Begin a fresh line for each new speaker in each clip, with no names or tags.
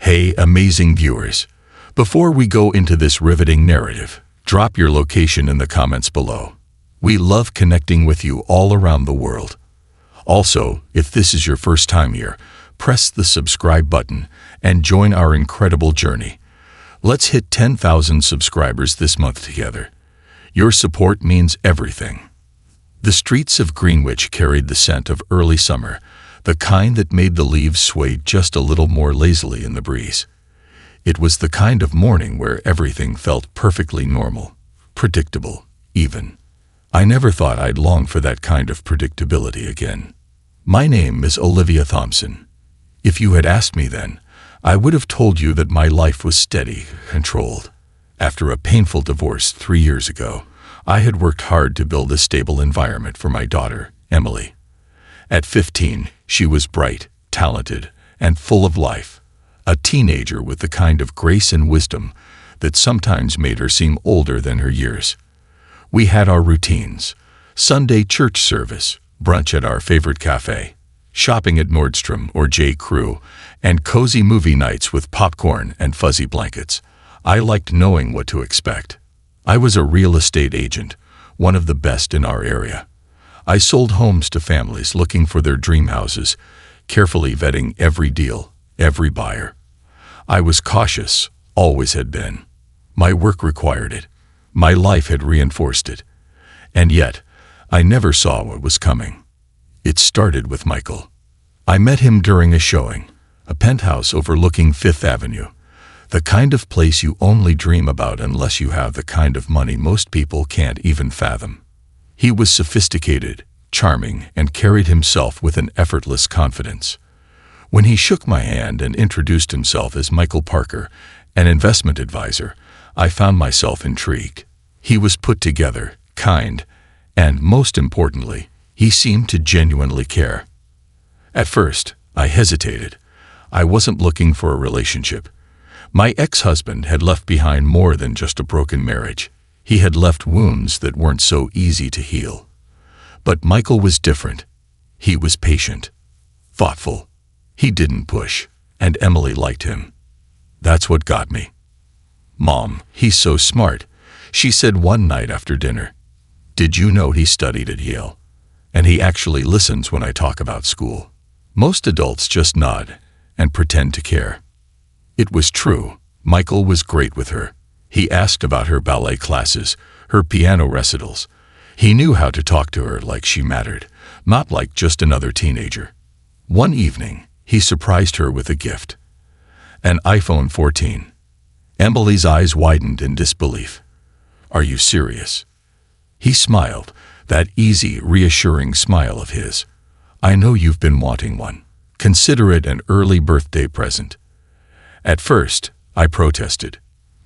Hey, amazing viewers! Before we go into this riveting narrative, drop your location in the comments below. We love connecting with you all around the world. Also, if this is your first time here, press the subscribe button and join our incredible journey. Let's hit 10,000 subscribers this month together. Your support means everything. The streets of Greenwich carried the scent of early summer, the kind that made the leaves sway just a little more lazily in the breeze. It was the kind of morning where everything felt perfectly normal, predictable, even. I never thought I'd long for that kind of predictability again. My name is Olivia Thompson. If you had asked me then, I would have told you that my life was steady, controlled. After a painful divorce 3 years ago, I had worked hard to build a stable environment for my daughter, Emily. At 15, she was bright, talented, and full of life, a teenager with the kind of grace and wisdom that sometimes made her seem older than her years. We had our routines: Sunday church service, brunch at our favorite cafe, shopping at Nordstrom or J. Crew, and cozy movie nights with popcorn and fuzzy blankets. I liked knowing what to expect. I was a real estate agent, one of the best in our area. I sold homes to families looking for their dream houses, carefully vetting every deal, every buyer. I was cautious, always had been. My work required it. My life had reinforced it. And yet, I never saw what was coming. It started with Michael. I met him during a showing, a penthouse overlooking Fifth Avenue, the kind of place you only dream about unless you have the kind of money most people can't even fathom. He was sophisticated, charming, and carried himself with an effortless confidence. When he shook my hand and introduced himself as Michael Parker, an investment advisor, I found myself intrigued. He was put together, kind, and, most importantly, he seemed to genuinely care. At first, I hesitated. I wasn't looking for a relationship. My ex-husband had left behind more than just a broken marriage. He had left wounds that weren't so easy to heal. But Michael was different. He was patient, thoughtful. He didn't push, and Emily liked him. That's what got me. "Mom, he's so smart," she said one night after dinner. "Did you know he studied at Yale? And he actually listens when I talk about school." Most adults just nod and pretend to care. It was true. Michael was great with her. He asked about her ballet classes, her piano recitals. He knew how to talk to her like she mattered, not like just another teenager. One evening, he surprised her with a gift: an iPhone 14. Emily's eyes widened in disbelief. "Are you serious?" He smiled, that easy, reassuring smile of his. "I know you've been wanting one. Consider it an early birthday present." At first, I protested.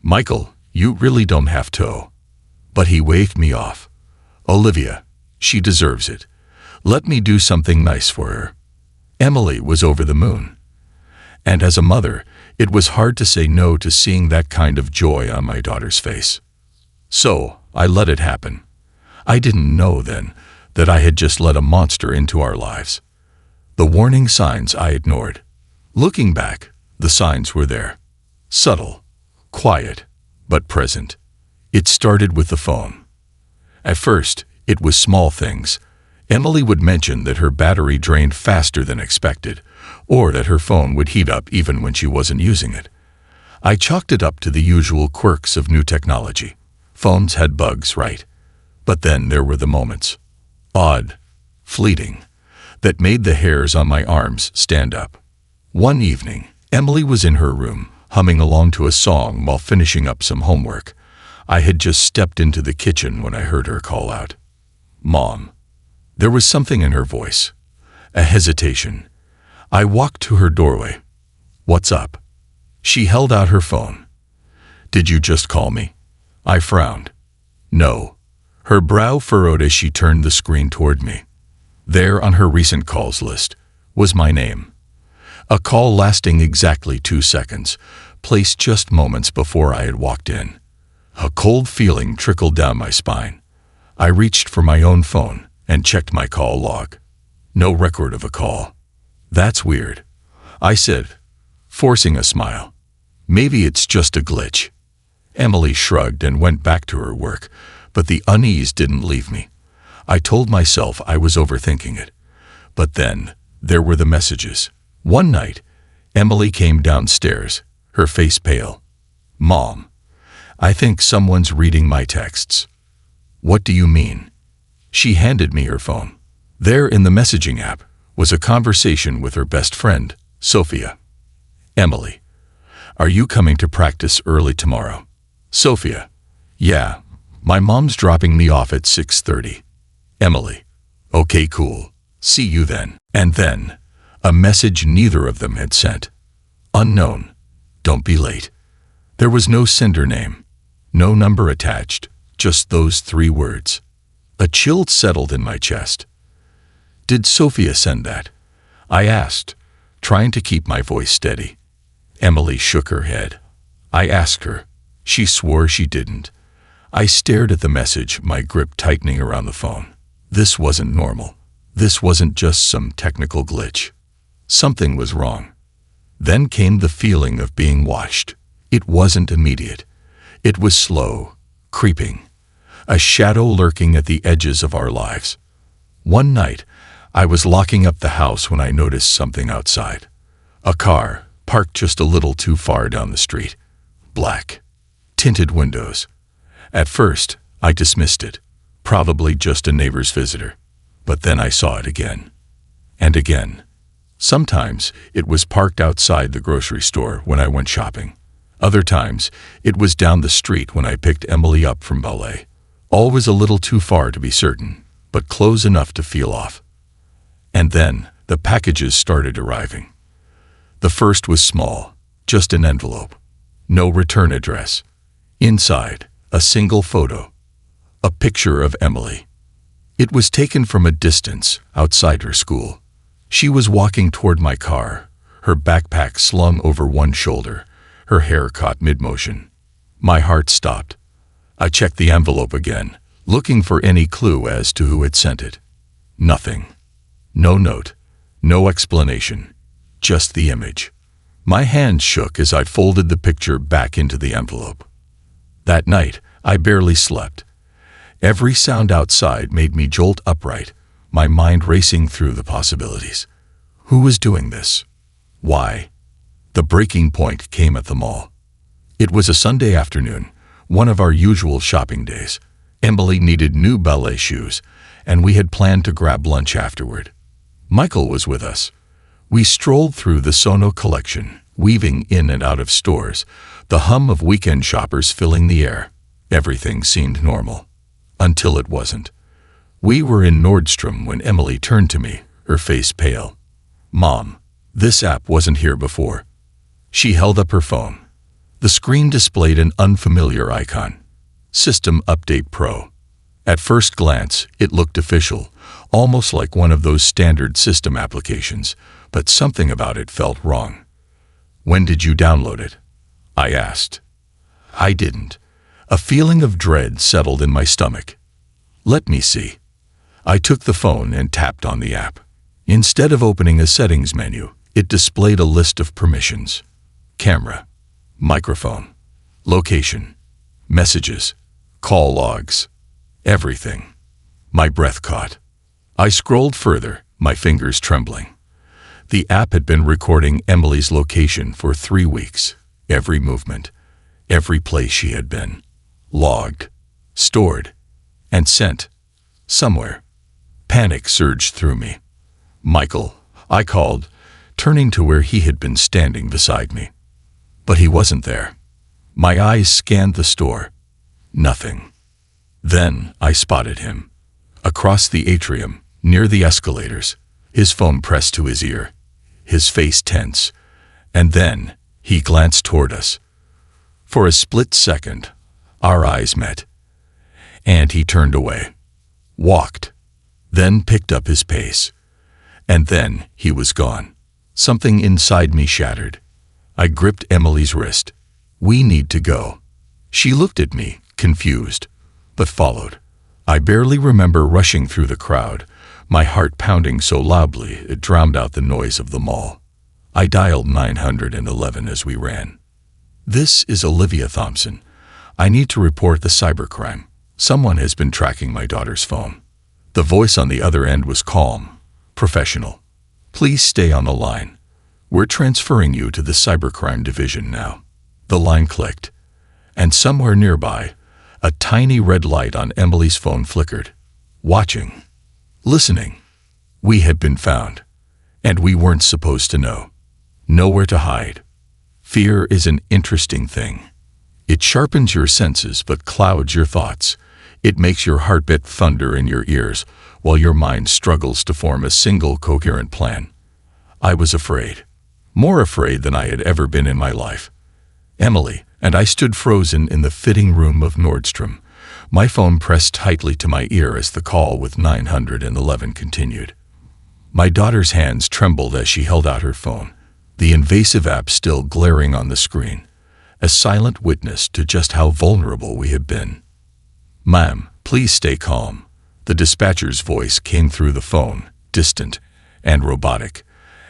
"Michael, you really don't have to." But he waved me off. "Olivia, she deserves it. Let me do something nice for her." Emily was over the moon. And as a mother, it was hard to say no to seeing that kind of joy on my daughter's face. So, I let it happen. I didn't know then that I had just let a monster into our lives. The warning signs I ignored. Looking back, the signs were there. Subtle, quiet, but present. It started with the phone. At first, it was small things. Emily would mention that her battery drained faster than expected, or that her phone would heat up even when she wasn't using it. I chalked it up to the usual quirks of new technology. Phones had bugs, right? But then there were the moments, odd, fleeting, that made the hairs on my arms stand up. One evening, Emily was in her room, humming along to a song while finishing up some homework. I had just stepped into the kitchen when I heard her call out, "Mom." There was something in her voice, a hesitation. I walked to her doorway. "What's up?" She held out her phone. "Did you just call me?" I frowned. "No." Her brow furrowed as she turned the screen toward me. There on her recent calls list was my name. A call lasting exactly 2 seconds, placed just moments before I had walked in. A cold feeling trickled down my spine. I reached for my own phone and checked my call log. No record of a call. "That's weird," I said, forcing a smile. Maybe it's just a glitch." Emily shrugged and went back to her work, but the unease didn't leave me. I told myself I was overthinking it. But then, there were the messages. One night, Emily came downstairs, her face pale. "Mom, I think someone's reading my texts." "What do you mean?" She handed me her phone. There in the messaging app was a conversation with her best friend, Sophia. "Emily, are you coming to practice early tomorrow?" Sophia, "Yeah, my mom's dropping me off at 6:30. Emily, "Okay, cool. See you then." And then, a message neither of them had sent. Unknown. Don't be late. There was no sender name, no number attached, just those 3 words. A chill settled in my chest. "Did Sophia send that?" I asked, trying to keep my voice steady. Emily shook her head. I asked her. She swore she didn't. I stared at the message, my grip tightening around the phone. This wasn't normal. This wasn't just some technical glitch. Something was wrong. Then came the feeling of being watched. It wasn't immediate. It was slow, creeping, a shadow lurking at the edges of our lives. One night, I was locking up the house when I noticed something outside. A car, parked just a little too far down the street. Black, tinted windows. At first, I dismissed it. Probably just a neighbor's visitor. But then I saw it again. And again. Sometimes, it was parked outside the grocery store when I went shopping. Other times, it was down the street when I picked Emily up from ballet. Always a little too far to be certain, but close enough to feel off. And then, the packages started arriving. The first was small, just an envelope. No return address. Inside, a single photo. A picture of Emily. It was taken from a distance, outside her school. She was walking toward my car, her backpack slung over one shoulder, her hair caught mid-motion. My heart stopped. I checked the envelope again, looking for any clue as to who had sent it. Nothing. No note. No explanation. Just the image. My hand shook as I folded the picture back into the envelope. That night, I barely slept. Every sound outside made me jolt upright, my mind racing through the possibilities. Who was doing this? Why? The breaking point came at the mall. It was a Sunday afternoon, one of our usual shopping days. Emily needed new ballet shoes, and we had planned to grab lunch afterward. Michael was with us. We strolled through the Sono collection, weaving in and out of stores, the hum of weekend shoppers filling the air. Everything seemed normal. Until it wasn't. We were in Nordstrom when Emily turned to me, her face pale. "Mom, this app wasn't here before." She held up her phone. The screen displayed an unfamiliar icon. System Update Pro. At first glance, it looked official, almost like one of those standard system applications, but something about it felt wrong. "When did you download it?" I asked. I didn't. A feeling of dread settled in my stomach. "Let me see." I took the phone and tapped on the app. Instead of opening a settings menu, it displayed a list of permissions. Camera, microphone, location, messages, call logs, everything. My breath caught. I scrolled further, my fingers trembling. The app had been recording Emily's location for 3 weeks. Every movement, every place she had been. Logged, stored, and sent. Somewhere. Panic surged through me. "Michael," I called, turning to where he had been standing beside me. But he wasn't there. My eyes scanned the store. Nothing. Then I spotted him. Across the atrium, near the escalators, his phone pressed to his ear, his face tense, and then he glanced toward us. For a split second, our eyes met, and he turned away, walked, then picked up his pace, and then he was gone. Something inside me shattered. I gripped Emily's wrist. "We need to go." She looked at me, confused, but followed. I barely remember rushing through the crowd, my heart pounding so loudly it drowned out the noise of the mall. I dialed 911 as we ran. This is Olivia Thompson. I need to report the cybercrime. Someone has been tracking my daughter's phone. The voice on the other end was calm, professional. Please stay on the line. We're transferring you to the cybercrime division now. The line clicked, and somewhere nearby, a tiny red light on Emily's phone flickered. Watching. Listening. We had been found, and we weren't supposed to know. Nowhere to hide. Fear is an interesting thing. It sharpens your senses but clouds your thoughts. It makes your heart beat thunder in your ears while your mind struggles to form a single coherent plan. I was afraid. More afraid than I had ever been in my life. Emily and I stood frozen in the fitting room of Nordstrom, my phone pressed tightly to my ear as the call with 911 continued. My daughter's hands trembled as she held out her phone, the invasive app still glaring on the screen, a silent witness to just how vulnerable we had been. "Ma'am, please stay calm." The dispatcher's voice came through the phone, distant and robotic,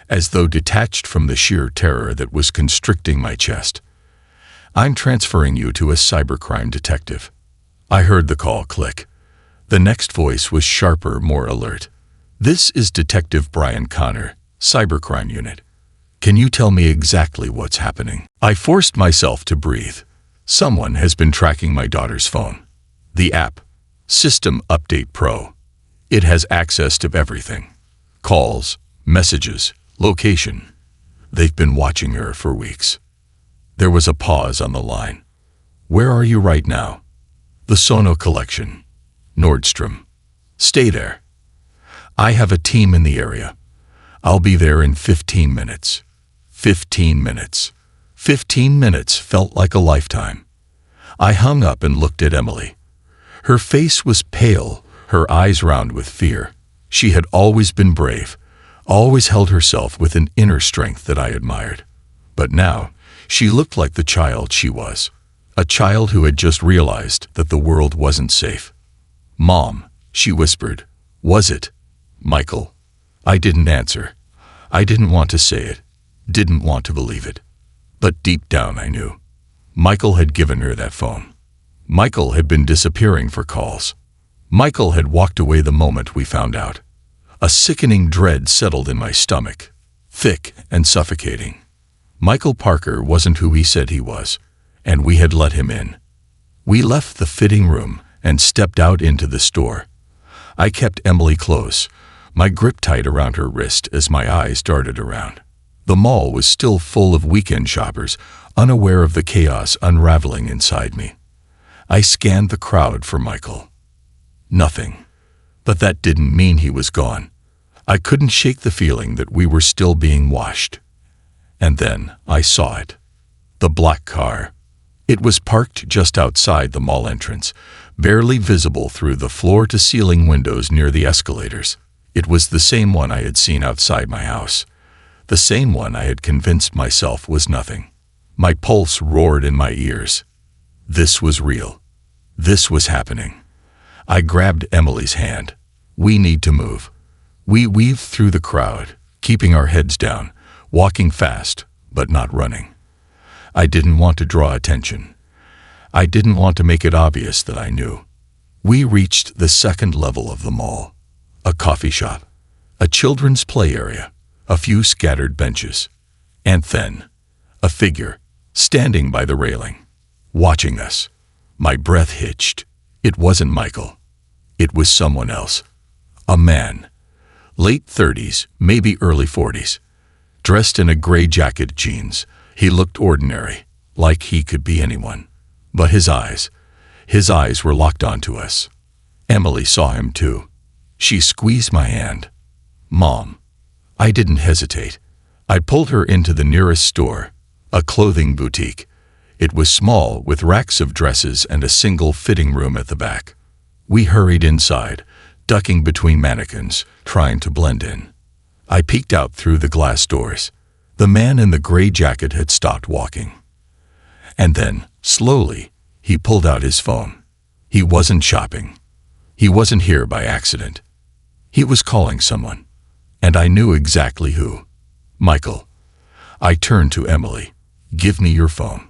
as though detached from the sheer terror that was constricting my chest. "I'm transferring you to a cybercrime detective." I heard the call click. The next voice was sharper, more alert. "This is Detective Brian Connor, Cybercrime Unit. Can you tell me exactly what's happening?" I forced myself to breathe. Someone has been tracking my daughter's phone. The app, System Update Pro. It has access to everything. Calls, messages, location. They've been watching her for weeks. There was a pause on the line. "Where are you right now?" "The Sono Collection. Nordstrom." "Stay there. I have a team in the area. I'll be there in 15 minutes. 15 minutes. 15 minutes felt like a lifetime. I hung up and looked at Emily. Her face was pale, her eyes round with fear. She had always been brave, always held herself with an inner strength that I admired. But now, she looked like the child she was. A child who had just realized that the world wasn't safe. "Mom," she whispered. "Was it Michael?" I didn't answer. I didn't want to say it, didn't want to believe it. But deep down I knew. Michael had given her that phone. Michael had been disappearing for calls. Michael had walked away the moment we found out. A sickening dread settled in my stomach, thick and suffocating. Michael Parker wasn't who he said he was, and we had let him in. We left the fitting room and stepped out into the store. I kept Emily close, my grip tight around her wrist as my eyes darted around. The mall was still full of weekend shoppers, unaware of the chaos unraveling inside me. I scanned the crowd for Michael. Nothing. But that didn't mean he was gone. I couldn't shake the feeling that we were still being watched. And then I saw it. The black car. It was parked just outside the mall entrance, barely visible through the floor-to-ceiling windows near the escalators. It was the same one I had seen outside my house. The same one I had convinced myself was nothing. My pulse roared in my ears. This was real. This was happening. I grabbed Emily's hand. "We need to move." We weaved through the crowd, keeping our heads down, walking fast, but not running. I didn't want to draw attention. I didn't want to make it obvious that I knew. We reached the second level of the mall. A coffee shop, a children's play area, a few scattered benches, and then a figure standing by the railing, watching us. My breath hitched. It wasn't Michael. It was someone else. A man, late 30s, maybe early 40s, dressed in a gray jacket, jeans. He looked ordinary, like he could be anyone. But his eyes were locked onto us. Emily saw him too. She squeezed my hand. "Mom." I didn't hesitate. I pulled her into the nearest store, a clothing boutique. It was small, with racks of dresses and a single fitting room at the back. We hurried inside, ducking between mannequins, trying to blend in. I peeked out through the glass doors. The man in the gray jacket had stopped walking. And then, slowly, he pulled out his phone. He wasn't shopping. He wasn't here by accident. He was calling someone. And I knew exactly who. Michael. I turned to Emily. "Give me your phone."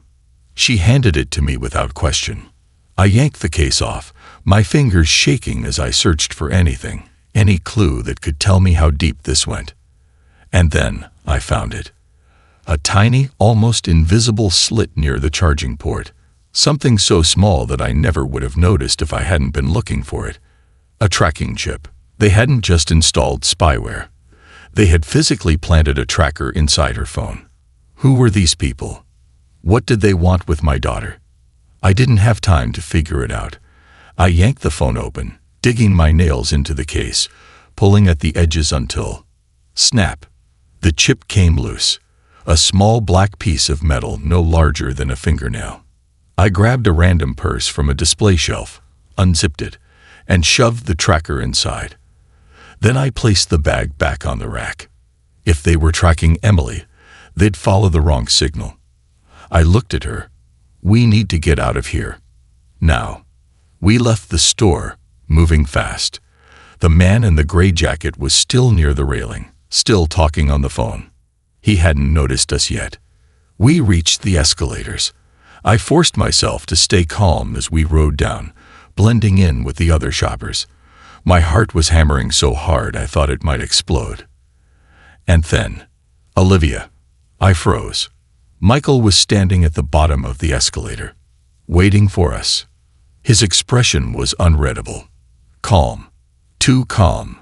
She handed it to me without question. I yanked the case off, my fingers shaking as I searched for anything, any clue that could tell me how deep this went. And then I found it. A tiny, almost invisible slit near the charging port. Something so small that I never would have noticed if I hadn't been looking for it. A tracking chip. They hadn't just installed spyware. They had physically planted a tracker inside her phone. Who were these people? What did they want with my daughter? I didn't have time to figure it out. I yanked the phone open, digging my nails into the case, pulling at the edges until, snap, the chip came loose. A small black piece of metal no larger than a fingernail. I grabbed a random purse from a display shelf, unzipped it, and shoved the tracker inside. Then I placed the bag back on the rack. If they were tracking Emily, they'd follow the wrong signal. I looked at her. We need to get out of here. Now. We left the store, moving fast. The man in the gray jacket was still near the railing, still talking on the phone. He hadn't noticed us yet. We reached the escalators. I forced myself to stay calm as we rode down, blending in with the other shoppers. My heart was hammering so hard I thought it might explode. And then, Olivia. I froze. Michael was standing at the bottom of the escalator, waiting for us. His expression was unreadable. Calm. Too calm.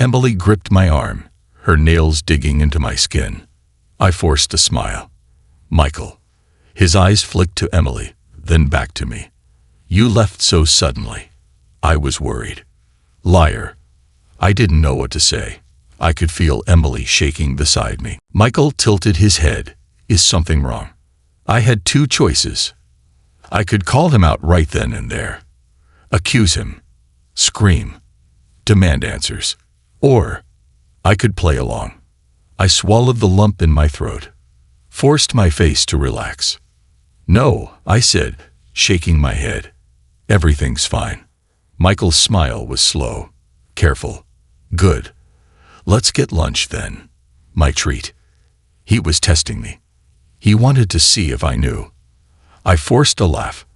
Emily gripped my arm, her nails digging into my skin. I forced a smile. Michael. His eyes flicked to Emily, then back to me. You left so suddenly. I was worried. Liar. I didn't know what to say. I could feel Emily shaking beside me. Michael tilted his head. Is something wrong? I had two choices. I could call him out right then and there. Accuse him. Scream. Demand answers. Or I could play along. I swallowed the lump in my throat. Forced my face to relax. No, I said, shaking my head. Everything's fine. Michael's smile was slow. Careful. Good. Let's get lunch then. My treat. He was testing me. He wanted to see if I knew. I forced a laugh.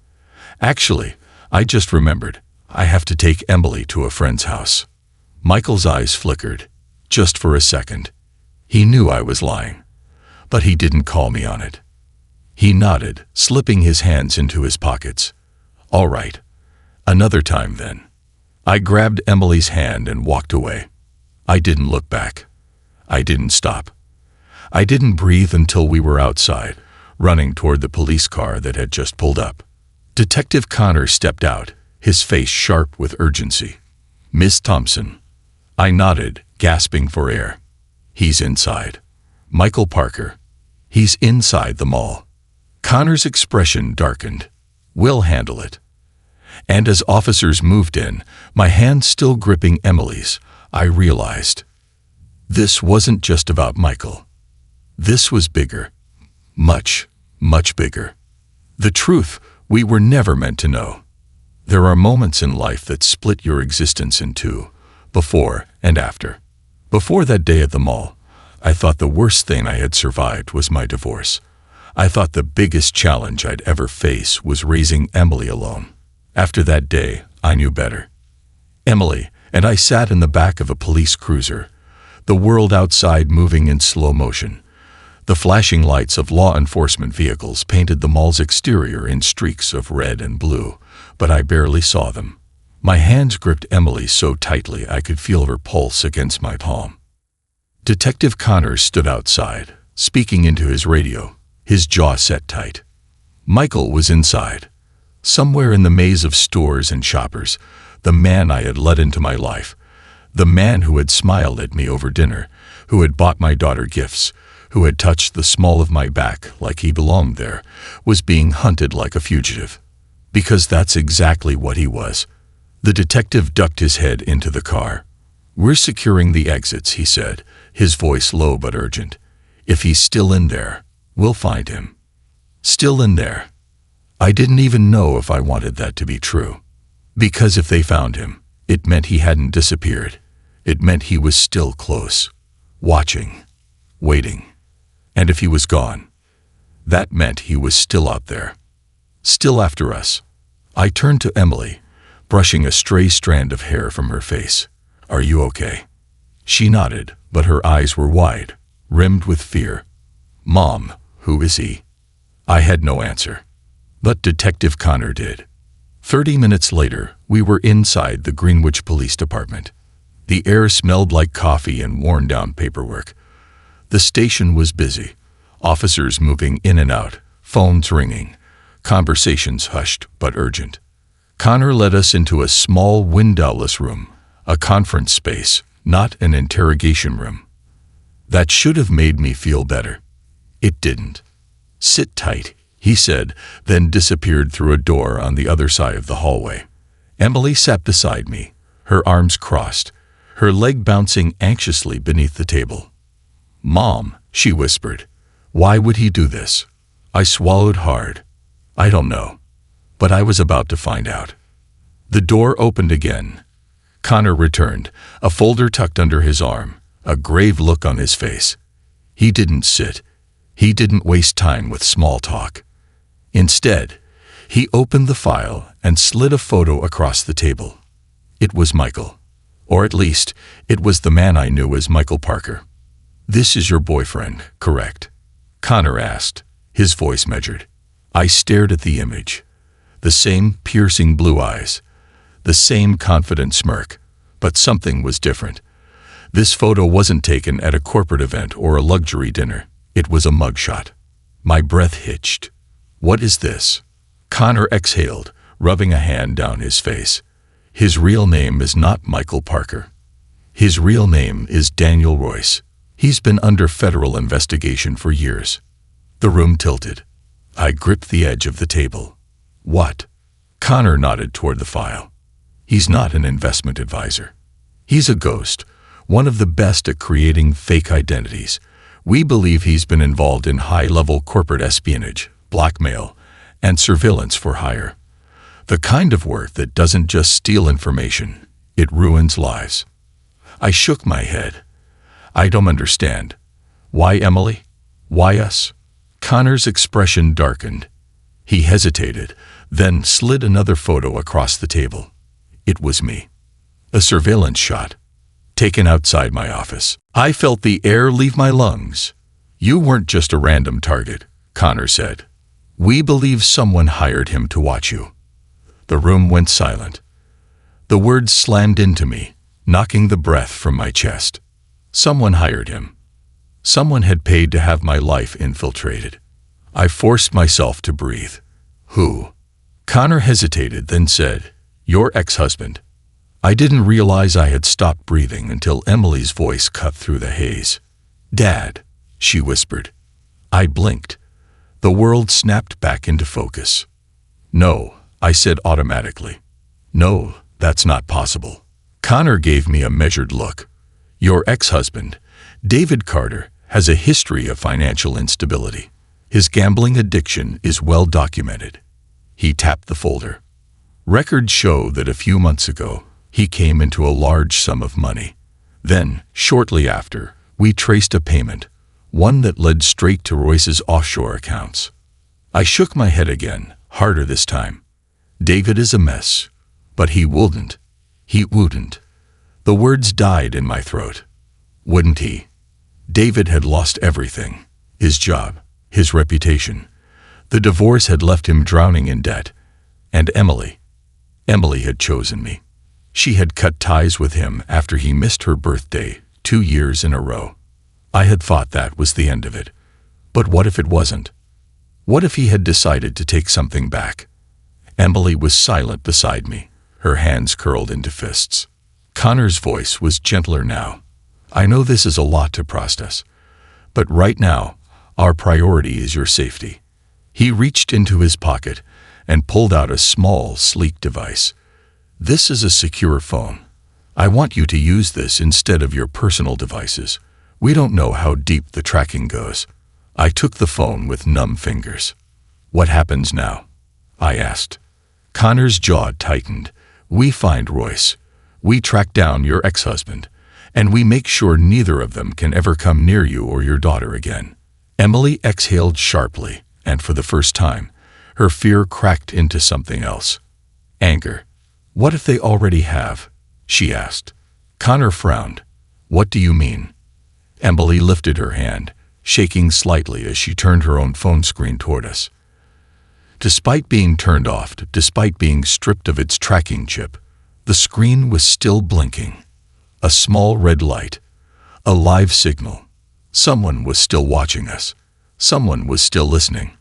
Actually, I just remembered. I have to take Emily to a friend's house. Michael's eyes flickered. Just for a second. He knew I was lying. But he didn't call me on it. He nodded, slipping his hands into his pockets. All right. Another time then. I grabbed Emily's hand and walked away. I didn't look back. I didn't stop. I didn't breathe until we were outside, running toward the police car that had just pulled up. Detective Connor stepped out, his face sharp with urgency. Miss Thompson. I nodded, gasping for air. He's inside. Michael Parker. He's inside the mall. Connor's expression darkened. We'll handle it. And as officers moved in, my hand still gripping Emily's, I realized. This wasn't just about Michael. This was bigger. Much, much bigger. The truth we were never meant to know. There are moments in life that split your existence in two, before and after. Before that day at the mall, I thought the worst thing I had survived was my divorce. I thought the biggest challenge I'd ever face was raising Emily alone. After that day, I knew better. Emily and I sat in the back of a police cruiser, the world outside moving in slow motion. The flashing lights of law enforcement vehicles painted the mall's exterior in streaks of red and blue, but I barely saw them. My hands gripped Emily so tightly I could feel her pulse against my palm. Detective Connor stood outside, speaking into his radio, his jaw set tight. Michael was inside. Somewhere in the maze of stores and shoppers, the man I had let into my life, the man who had smiled at me over dinner, who had bought my daughter gifts, who had touched the small of my back like he belonged there, was being hunted like a fugitive. Because that's exactly what he was. The detective ducked his head into the car. We're securing the exits, he said, his voice low but urgent. If he's still in there, we'll find him. Still in there. I didn't even know if I wanted that to be true. Because if they found him, it meant he hadn't disappeared. It meant he was still close. Watching. Waiting. And if he was gone, That meant he was still out there. Still after us. I turned to Emily, brushing a stray strand of hair from her face. "Are you okay?" She nodded, but her eyes were wide, rimmed with fear. "Mom, who is he?" I had no answer. But Detective Connor did. 30 minutes later, we were inside the Greenwich Police Department. The air smelled like coffee and worn-down paperwork. The station was busy, officers moving in and out, phones ringing, conversations hushed but urgent. Connor led us into a small windowless room, a conference space, not an interrogation room. That should have made me feel better. It didn't. "Sit tight," he said, then disappeared through a door on the other side of the hallway. Emily sat beside me, her arms crossed, her leg bouncing anxiously beneath the table. "Mom," she whispered, "why would he do this?" I swallowed hard. I don't know. But I was about to find out. The door opened again. Connor returned, a folder tucked under his arm, a grave look on his face. He didn't sit. He didn't waste time with small talk. Instead, he opened the file and slid a photo across the table. It was Michael. Or at least, it was the man I knew as Michael Parker. "This is your boyfriend, correct?" Connor asked, his voice measured. I stared at the image. The same piercing blue eyes. The same confident smirk. But something was different. This photo wasn't taken at a corporate event or a luxury dinner. It was a mugshot. My breath hitched. "What is this?" Connor exhaled, rubbing a hand down his face. "His real name is not Michael Parker. His real name is Daniel Royce. He's been under federal investigation for years." The room tilted. I gripped the edge of the table. "What?" Connor nodded toward the file. "He's not an investment advisor. He's a ghost, one of the best at creating fake identities. We believe he's been involved in high-level corporate espionage, blackmail, and surveillance for hire. The kind of work that doesn't just steal information, it ruins lives." I shook my head. "I don't understand. Why Emily? Why us?" Connor's expression darkened. He hesitated, then slid another photo across the table. It was me. A surveillance shot, taken outside my office. I felt the air leave my lungs. "You weren't just a random target," Connor said. "We believe someone hired him to watch you." The room went silent. The words slammed into me, knocking the breath from my chest. Someone hired him. Someone had paid to have my life infiltrated. I forced myself to breathe. "Who?" Connor hesitated, then said, "Your ex-husband." I didn't realize I had stopped breathing until Emily's voice cut through the haze. "Dad," she whispered. I blinked. The world snapped back into focus. "No," I said automatically. "No, that's not possible." Connor gave me a measured look. "Your ex-husband, David Carter, has a history of financial instability. His gambling addiction is well documented." He tapped the folder. "Records show that a few months ago, he came into a large sum of money. Then, shortly after, we traced a payment, one that led straight to Royce's offshore accounts." I shook my head again, harder this time. "David is a mess, but he wouldn't. He wouldn't." The words died in my throat. Wouldn't he? David had lost everything. His job, his reputation. The divorce had left him drowning in debt. And Emily. Emily had chosen me. She had cut ties with him after he missed her birthday 2 years in a row. I had thought that was the end of it. But what if it wasn't? What if he had decided to take something back? Emily was silent beside me, her hands curled into fists. Connor's voice was gentler now. "I know this is a lot to process, but right now, our priority is your safety." He reached into his pocket and pulled out a small, sleek device. "This is a secure phone. I want you to use this instead of your personal devices. We don't know how deep the tracking goes." I took the phone with numb fingers. "What happens now?" I asked. Connor's jaw tightened. "We find Royce. We track down your ex-husband. And we make sure neither of them can ever come near you or your daughter again." Emily exhaled sharply, and for the first time, her fear cracked into something else. Anger. "What if they already have?" she asked. Connor frowned. "What do you mean?" Emily lifted her hand, shaking slightly as she turned her own phone screen toward us. Despite being turned off, despite being stripped of its tracking chip, the screen was still blinking. A small red light. A live signal. Someone was still watching us. Someone was still listening.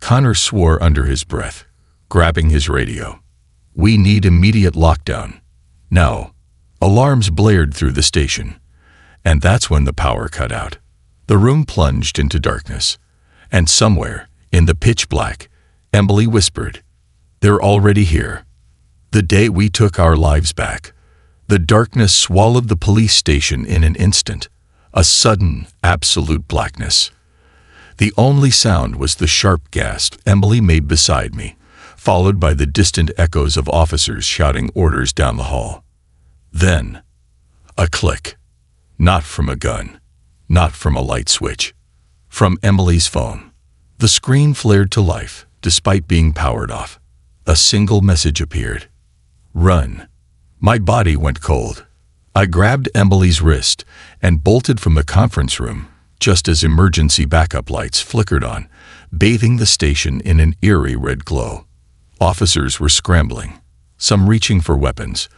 Connor swore under his breath, grabbing his radio. "We need immediate lockdown. Now." Alarms blared through the station. And that's when the power cut out. The room plunged into darkness. And somewhere, in the pitch black, Emily whispered, "They're already here." The day we took our lives back. The darkness swallowed the police station in an instant. A sudden, absolute blackness. The only sound was the sharp gasp Emily made beside me, followed by the distant echoes of officers shouting orders down the hall. Then, a click. Not from a gun, not from a light switch. From Emily's phone. The screen flared to life, despite being powered off. A single message appeared. "Run." My body went cold. I grabbed Emily's wrist and bolted from the conference room, just as emergency backup lights flickered on, bathing the station in an eerie red glow. Officers were scrambling, some reaching for weapons,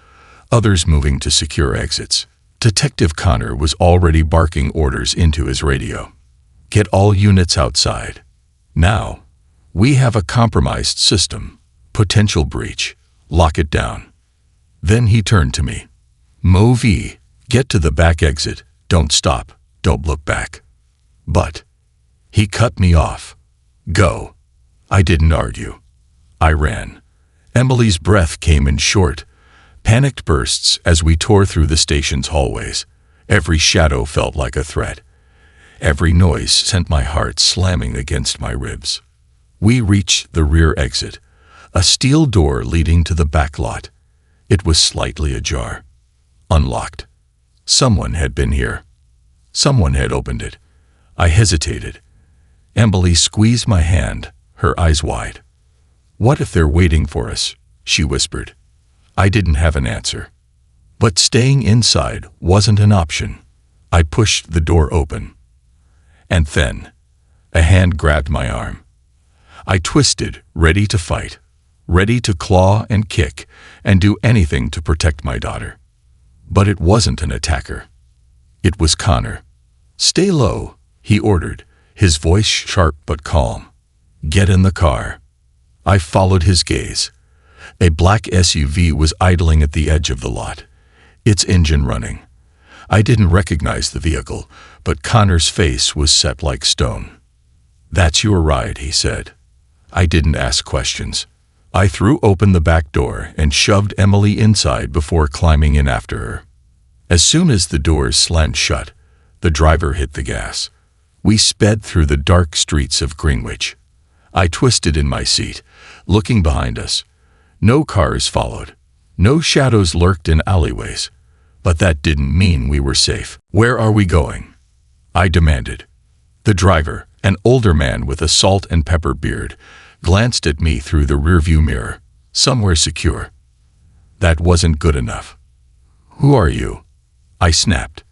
others moving to secure exits. Detective Connor was already barking orders into his radio. "Get all units outside. Now. We have a compromised system. Potential breach. Lock it down." Then he turned to me. "Mo-V, get to the back exit. Don't stop. Don't look back." But he cut me off. "Go." I didn't argue. I ran. Emily's breath came in short, panicked bursts as we tore through the station's hallways. Every shadow felt like a threat. Every noise sent my heart slamming against my ribs. We reached the rear exit, a steel door leading to the back lot. It was slightly ajar. Unlocked. Someone had been here. Someone had opened it. I hesitated. Emily squeezed my hand, her eyes wide. "What if they're waiting for us?" she whispered. I didn't have an answer. But staying inside wasn't an option. I pushed the door open. And then, a hand grabbed my arm. I twisted, ready to fight, ready to claw and kick and do anything to protect my daughter. But it wasn't an attacker. It was Connor. "Stay low," he ordered, his voice sharp but calm. "Get in the car." I followed his gaze. A black SUV was idling at the edge of the lot, its engine running. I didn't recognize the vehicle, but Connor's face was set like stone. "That's your ride," he said. I didn't ask questions. I threw open the back door and shoved Emily inside before climbing in after her. As soon as the doors slammed shut, the driver hit the gas. We sped through the dark streets of Greenwich. I twisted in my seat, looking behind us. No cars followed. No shadows lurked in alleyways. But that didn't mean we were safe. "Where are we going?" I demanded. The driver, an older man with a salt and pepper beard, glanced at me through the rearview mirror. "Somewhere secure." That wasn't good enough. "Who are you?" I snapped.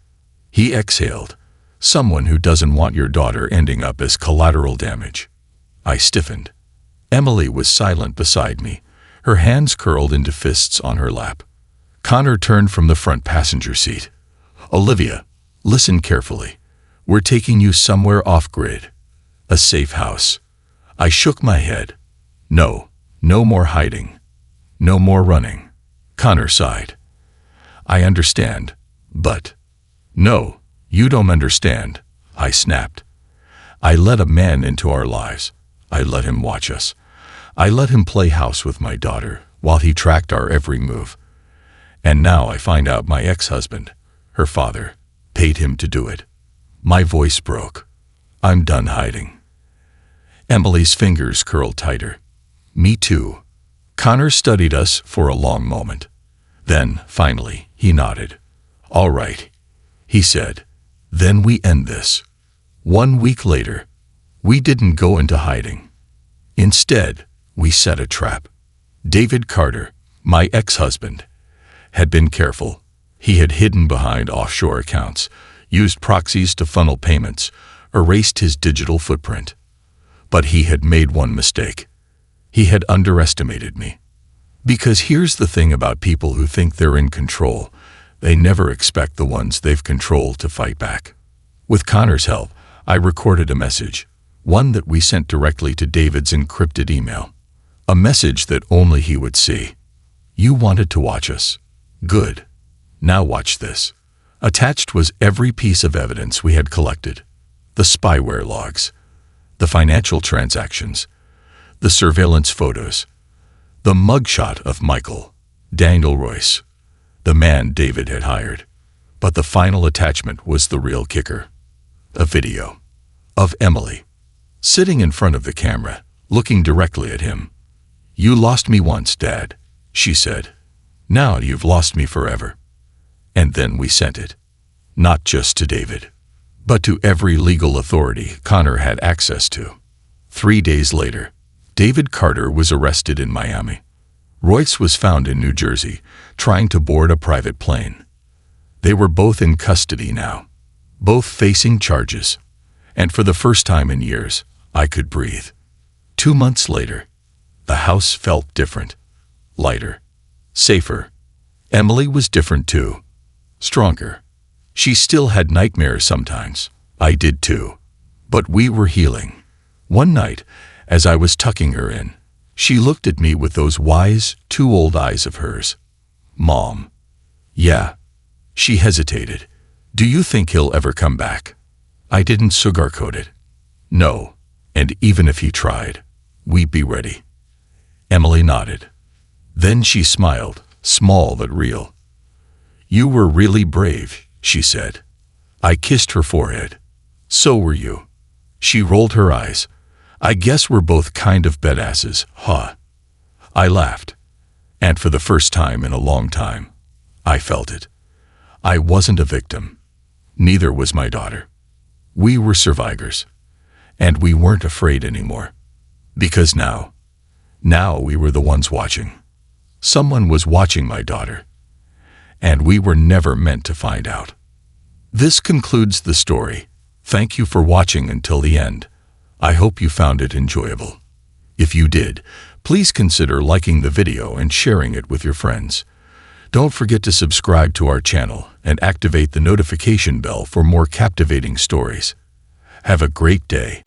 He exhaled. "Someone who doesn't want your daughter ending up as collateral damage." I stiffened. Emily was silent beside me, her hands curled into fists on her lap. Connor turned from the front passenger seat. "Olivia, listen carefully. We're taking you somewhere off-grid. A safe house." I shook my head. "No, no more hiding. No more running." Connor sighed. "I understand, but—" "No, you don't understand," I snapped. I let a man into our lives. I let him watch us. I let him play house with my daughter while he tracked our every move. And now I find out my ex-husband, her father, paid him to do it. My voice broke. I'm done hiding. Emily's fingers curled tighter. "Me too." Connor studied us for a long moment. Then, finally, he nodded. "All right," he said. "Then we end this." 1 week later, we didn't go into hiding. Instead, we set a trap. David Carter, my ex-husband, had been careful. He had hidden behind offshore accounts, used proxies to funnel payments, erased his digital footprint. But he had made one mistake. He had underestimated me. Because here's the thing about people who think they're in control. They never expect the ones they've controlled to fight back. With Connor's help, I recorded a message, one that we sent directly to David's encrypted email. A message that only he would see. You wanted to watch us. Good. Now watch this. Attached was every piece of evidence we had collected. The spyware logs, the financial transactions, the surveillance photos, the mugshot of Michael, Daniel Royce, the man David had hired. But the final attachment was the real kicker. A video of Emily, sitting in front of the camera, looking directly at him. You lost me once, Dad, she said. Now you've lost me forever. And then we sent it. Not just to David, but to every legal authority Connor had access to. 3 days later, David Carter was arrested in Miami. Royce was found in New Jersey, trying to board a private plane. They were both in custody now, both facing charges. And for the first time in years, I could breathe. 2 months later, the house felt different, lighter, safer. Emily was different too, stronger. She still had nightmares sometimes. I did too. But we were healing. One night, as I was tucking her in, she looked at me with those wise, too old eyes of hers. Mom. Yeah. She hesitated. Do you think he'll ever come back? I didn't sugarcoat it. No. And even if he tried, we'd be ready. Emily nodded. Then she smiled, small but real. You were really brave, she said. I kissed her forehead. So were you. She rolled her eyes. I guess we're both kind of badasses, huh? I laughed. And for the first time in a long time, I felt it. I wasn't a victim. Neither was my daughter. We were survivors. And we weren't afraid anymore. Because now we were the ones watching. Someone was watching my daughter. And we were never meant to find out. This concludes the story. Thank you for watching until the end. I hope you found it enjoyable. If you did, please consider liking the video and sharing it with your friends. Don't forget to subscribe to our channel and activate the notification bell for more captivating stories. Have a great day.